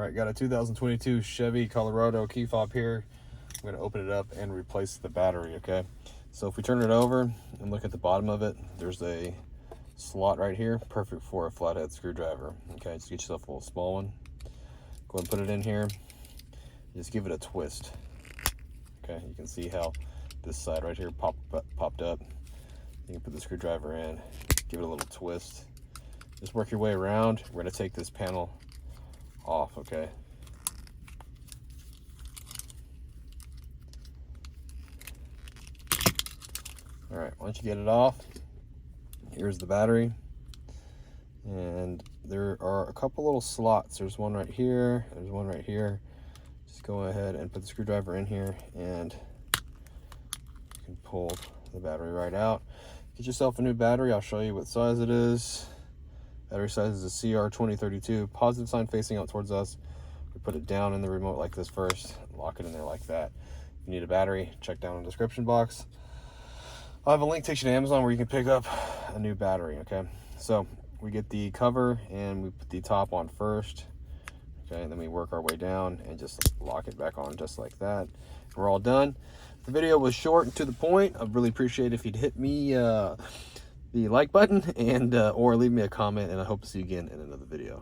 right, got a 2022 Chevy Colorado key fob here. I'm gonna open it up and replace the battery, okay? So if we turn it over and look at the bottom of it, there's a slot right here, perfect for a flathead screwdriver, okay? Just get yourself a little small one. Go ahead and put it in here. Just give it a twist, okay? You can see how this side right here popped up. You can put the screwdriver in, give it a little twist. Just work your way around. We're gonna take this panel off, okay? All right, once you get it off, here's the battery. And there are a couple little slots. There's one right here, there's one right here. Just go ahead and put the screwdriver in here and you can pull the battery right out. Get yourself a new battery. I'll show you what size it is. Battery size is a CR2032, positive sign facing out towards us. We put it down in the remote like this first, lock it in there like that. If you need a battery, check down in the description box. I'll have a link takes you to Amazon where you can pick up a new battery, okay? So we get the cover and we put the top on first, okay? And then we work our way down and just lock it back on just like that. We're all done. The video was short and to the point. I'd really appreciate it if you'd hit me the like button and or leave me a comment, and I hope to see you again in another video.